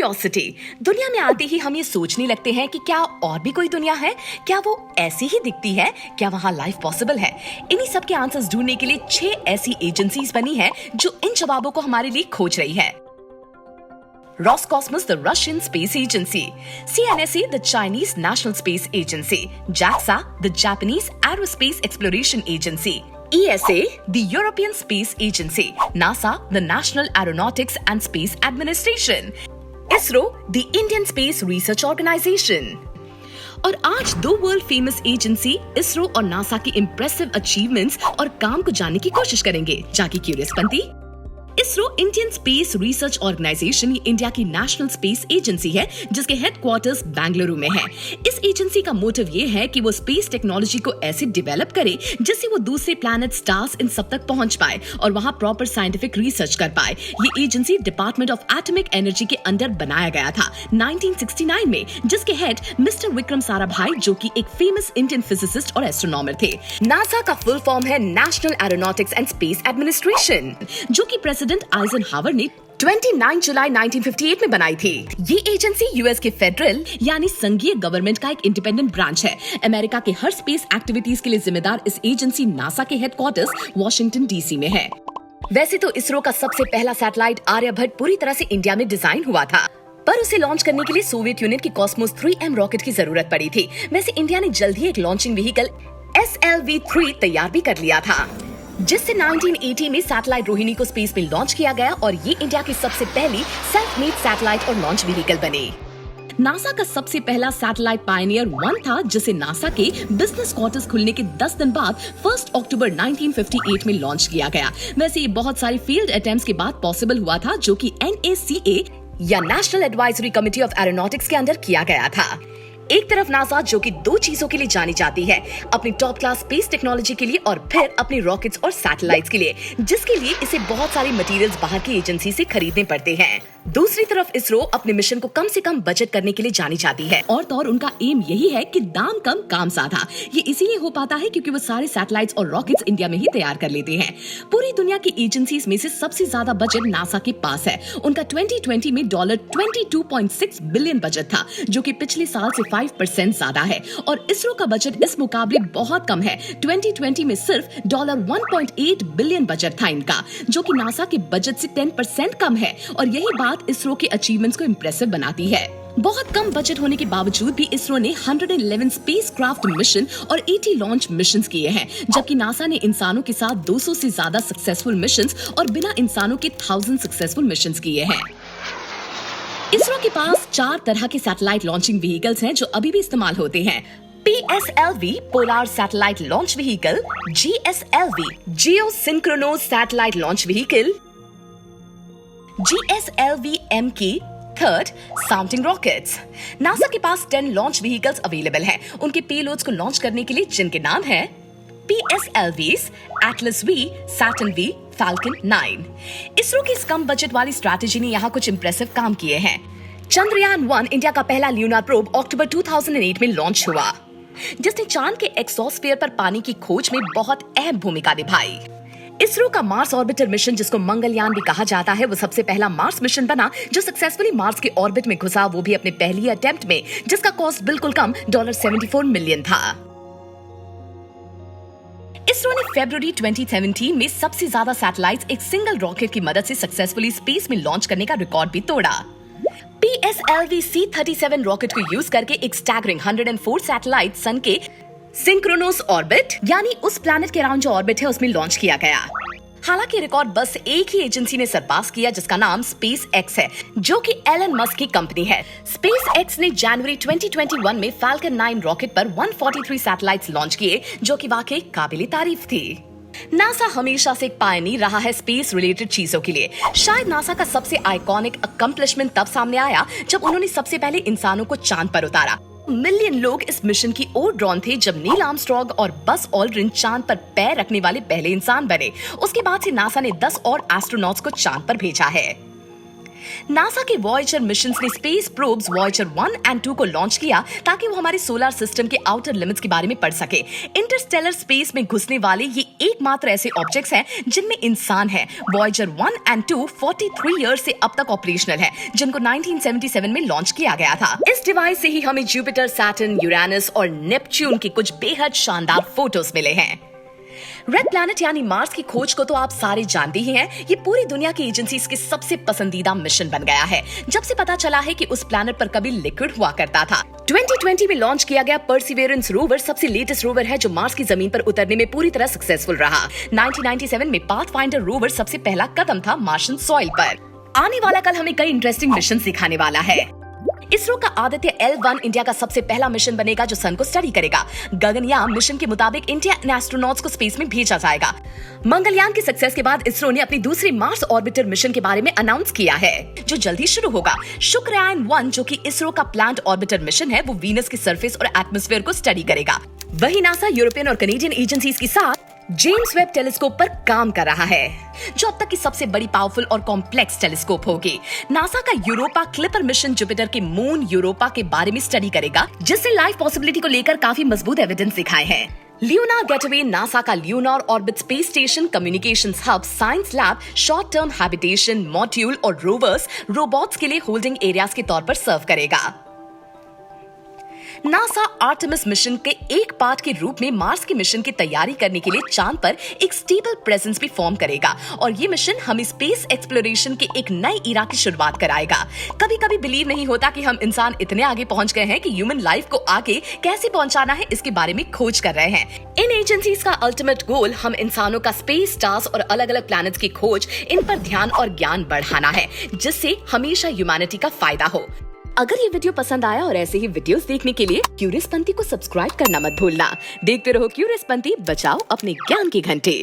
Curiosity. दुनिया में आते ही हम ये सोचने लगते हैं कि क्या और भी कोई दुनिया है, क्या वो ऐसी ही दिखती है, क्या वहाँ लाइफ पॉसिबल है। इन्हीं सब के आंसर्स ढूंढने के लिए 6 ऐसी एजेंसीज बनी हैं जो इन जवाबों को हमारे लिए खोज रही है। Roscosmos, the Russian Space Agency; CNSA, the Chinese National Space Agency; JAXA, the Japanese Aerospace Exploration Agency; ESA, the European Space Agency; NASA, the National Aeronautics and Space Administration; ISRO, the Indian Space Research Organization। और आज दो world famous agency ISRO और NASA की impressive achievements और काम को जानने की कोशिश करेंगे। जाके क्यूरियस बनती। ISRO Indian Space Research Organisation India की नेशनल स्पेस एजेंसी है जिसके हेडक्वार्टर्स बेंगलुरु में है। इस एजेंसी का मोटिव ये है कि वो स्पेस टेक्नोलॉजी को ऐसे डेवलप करे जिससे वो दूसरे प्लैनेट, स्टार्स इन सब तक पहुंच पाए और वहां प्रॉपर साइंटिफिक रिसर्च कर पाए। ये agency department of atomic energy के अंडर बनाया गया था 1969 में, जिसके हेड मिस्टर विक्रम साराभाई जो कि एक फेमस इंडियन फिजिसिस्ट और एस्ट्रोनॉमर थे। नासा का फुल फॉर्म है national aeronautics and space administration, जो कि प्रेसिडेंट आइजनहावर ने 29 जुलाई 1958 में बनाई थी। ये एजेंसी यूएस के फेडरल यानी संघीय गवर्नमेंट का एक इंडिपेंडेंट ब्रांच है। अमेरिका के हर स्पेस एक्टिविटीज के लिए जिम्मेदार इस एजेंसी नासा के हेडक्वार्टर्स वॉशिंगटन डीसी में है। वैसे तो इसरो का सबसे पहला सैटेलाइट आर्यभट्ट पूरी तरह से इंडिया में डिजाइन हुआ था, पर उसे लॉन्च करने के लिए सोवियत यूनियन की कॉस्मोस 3M रॉकेट की जरूरत पड़ी थी। वैसे इंडिया ने जल्द ही एक लॉन्चिंग व्हीकल SLV-3 तैयार भी कर लिया था, जिससे 1980 में सैटेलाइट रोहिणी को स्पेस में लॉन्च किया गया और ये इंडिया की सबसे पहली सेल्फ मेड सैटेलाइट और लॉन्च व्हीकल बने। नासा का सबसे पहला सैटेलाइट पायनियर 1 था, जिसे नासा के बिजनेस क्वार्टर्स खुलने के 10 दिन बाद 1 अक्टूबर 1958 में लॉन्च किया गया। वैसे ये बहुत सारी फील्ड अटेम्प्ट्स के बाद पॉसिबल हुआ था, जो कि NACA या national advisory committee of aeronautics के अंदर किया गया था। एक तरफ नासा जो कि 2 चीजों के लिए जानी जाती है, अपनी टॉप क्लास स्पेस टेक्नोलॉजी के लिए और फिर अपनी रॉकेट्स और सैटेलाइट्स के लिए, जिसके लिए इसे बहुत सारी मटेरियल्स बाहर की एजेंसी से खरीदने पड़ते हैं। दूसरी तरफ इसरो अपने मिशन को कम से कम बजट करने के लिए जानी जाती है और तो और उनका एम यही है कि दाम कम काम ज्यादा। ये इसीलिए हो पाता है क्योंकि वो सारे सैटेलाइट्स और रॉकेट्स इंडिया में ही तैयार कर लेते हैं। पूरी दुनिया की एजेंसीज में से सबसे ज्यादा बजट नासा के पास है। उनका 2020 में $22.6 बिलियन बजट था, जो कि पिछले साल से 5% ज्यादा है। और इसरो का बजट इस मुकाबले बहुत कम है। 2020 में सिर्फ $1.8 बिलियन बजट था इनका, जो कि नासा के बजट से 10% कम है। और यही बात इसरो के अचीवमेंट्स को इम्प्रेसिव बनाती है। बहुत कम बजट होने के बावजूद भी इसरो ने 111 स्पेसक्राफ्ट मिशन और 80 लॉन्च मिशंस किए हैं, जबकि नासा ने इंसानों के साथ 200 से ज्यादा सक्सेसफुल मिशंस और बिना इंसानों के 1000 सक्सेसफुल मिशंस किए हैं। इसरो के पास 4 तरह के सैटेलाइट लॉन्चिंग व्हीकल्स हैं जो अभी भी इस्तेमाल होते हैं। PSLV polar satellite launch vehicle, GSLV geosynchronous satellite launch vehicle, GSLV-M third sounding rockets. NASA के पास 10 लॉन्च व्हीकल्स अवेलेबल हैं, उनके पेलोड्स को लॉन्च करने के लिए, जिनके नाम हैं PSLVs, Atlas V, Saturn V, Falcon 9। ISRO की इस कम बजट वाली स्ट्रैटेजी ने यहाँ कुछ इंप्रेसिव काम किए हैं। चंद्रयान 1 इंडिया का पहला ल्यूनर प्रोब अक्टूबर 2008 में लॉन्च हुआ, जिसने चांद के एक्सोस्फीयर पर पानी की खोज में बहुत अहम भूमिका निभाई। इसरो का मार्स ऑर्बिटर मिशन, जिसको मंगलयान भी कहा जाता है, वो सबसे पहला मार्स मिशन बना जो सक्सेसफुली मार्स के ऑर्बिट में घुसा, वो भी अपने पहली अटेम्प्ट में, जिसका कॉस्ट बिल्कुल कम $74 मिलियन था। इसरो ने फरवरी 2017 में सबसे ज्यादा सैटेलाइट्स एक सिंगल रॉकेट की मदद से सक्सेसफुली स्पेस में लॉन्च करने का रिकॉर्ड भी तोड़ा। PSLV-C-37 रॉकेट को यूज करके एक स्टैगरिंग 104 सैटेलाइट सन के सिंक्रोनस ऑर्बिट यानी उस प्लैनेट के अराउंड जो ऑर्बिट है उसमें लॉन्च किया गया। हालांकि रिकॉर्ड बस एक ही एजेंसी ने सरपास किया, जिसका नाम स्पेस एक्स है, जो कि एलन मस्क की कंपनी है। स्पेस एक्स ने जनवरी 2021 में फाल्कन 9 रॉकेट पर 143 सैटेलाइट्स लॉन्च किए, जो कि वाकई काबिले तारीफ थी। नासा हमेशा से एक पायनियर रहा है स्पेस रिलेटेड चीजों के लिए। शायद नासा का सबसे आइकॉनिक अकम्प्लिशमेंट तब सामने आया जब उन्होंने सबसे पहले इंसानों को चांद पर उतारा। मिलियन लोग इस मिशन की ओर ड्रॉन थे जब नील आर्मस्ट्रॉन्ग और बस ऑल्ड्रिन चांद पर पैर रखने वाले पहले इंसान बने। उसके बाद से नासा ने 10 और एस्ट्रोनॉट्स को चांद पर भेजा है। नासा के वॉयेजर मिशन ने स्पेस प्रोब्स वॉयेजर 1 एंड 2 को लॉन्च किया ताकि वो हमारे सोलर सिस्टम के आउटर लिमिट्स के बारे में पढ़ सके। इंटरस्टेलर स्पेस में घुसने वाले ये एकमात्र ऐसे ऑब्जेक्ट्स हैं जिनमें इंसान है। वॉयेजर 1 एंड 2 43 ईयर्स से अब तक ऑपरेशनल है, जिनको 1977 में लॉन्च किया गया था। इस डिवाइस से ही हमें जुपिटर, सैटर्न, यूरेनस और नेपच्यून की कुछ बेहद शानदार फोटोज मिले हैं। रेड प्लैनेट यानी मार्स की खोज को तो आप सारे जानते ही हैं। ये पूरी दुनिया की एजेंसीज के सबसे पसंदीदा मिशन बन गया है जब से पता चला है कि उस प्लैनेट पर कभी लिक्विड हुआ करता था। 2020 में लॉन्च किया गया परसिवियरेंस रोवर सबसे लेटेस्ट रोवर है जो मार्स की जमीन पर उतरने में पूरी तरह सक्सेसफुल रहा। 1997 में पाथफाइंडर रोवर सबसे पहला कदम था मार्शियन सॉइल पर। आने वाला कल हमें कई इंटरेस्टिंग मिशन दिखाने वाला है। इसरो का आदित्य L1 इंडिया का सबसे पहला मिशन बनेगा जो सन को स्टडी करेगा। गगनयान मिशन के मुताबिक इंडियन एस्ट्रोनॉट्स को स्पेस में भेजा जाएगा। मंगलयान की सक्सेस के बाद इसरो ने अपनी दूसरी मार्स ऑर्बिटर मिशन के बारे में अनाउंस किया है जो जल्द ही शुरू होगा। शुक्रयान 1 जो कि इसरो का प्लान्ड ऑर्बिटर मिशन है, वो वीनस की सरफेस और एटमॉस्फेयर को स्टडी करेगा। वही नासा यूरोपियन और कनेडियन एजेंसीज के साथ जेम्स वेब टेलीस्कोप पर काम कर रहा है जो अब तक की सबसे बड़ी पावरफुल और कॉम्प्लेक्स टेलीस्कोप होगी। नासा का यूरोपा क्लिपर मिशन जुपिटर के मून यूरोपा के बारे में स्टडी करेगा जिससे लाइफ पॉसिबिलिटी को लेकर काफी मजबूत एविडेंस दिखाए हैं। ल्यूनार गेटवे नासा का lunar orbit space station, communications hub, science lab, short term habitation module और रोवर्स रोबोट्स के लिए होल्डिंग एरियाज के तौर पर सर्व करेगा। नासा आर्टेमिस मिशन के एक पार्ट के रूप में मार्स के मिशन की तैयारी करने के लिए चांद पर एक स्टेबल प्रेजेंस भी फॉर्म करेगा और ये मिशन हमें स्पेस एक्सप्लोरेशन के एक नई इरा की शुरुआत कराएगा। कभी कभी बिलीव नहीं होता कि हम इंसान इतने आगे पहुंच गए हैं कि ह्यूमन लाइफ को आगे कैसे पहुंचाना है इसके बारे में खोज कर रहे हैं। इन एजेंसीज का अल्टीमेट गोल हम इंसानों का स्पेस, स्टार्स और अलग अलग प्लैनेट्स की खोज, इन पर ध्यान और ज्ञान बढ़ाना है जिससे हमेशा ह्यूमैनिटी का फायदा हो। अगर ये वीडियो पसंद आया और ऐसे ही वीडियोस देखने के लिए क्यूरियस पंथी को सब्सक्राइब करना मत भूलना। देखते रहो क्यूरियस पंथी, बचाओ अपने ज्ञान के घंटे।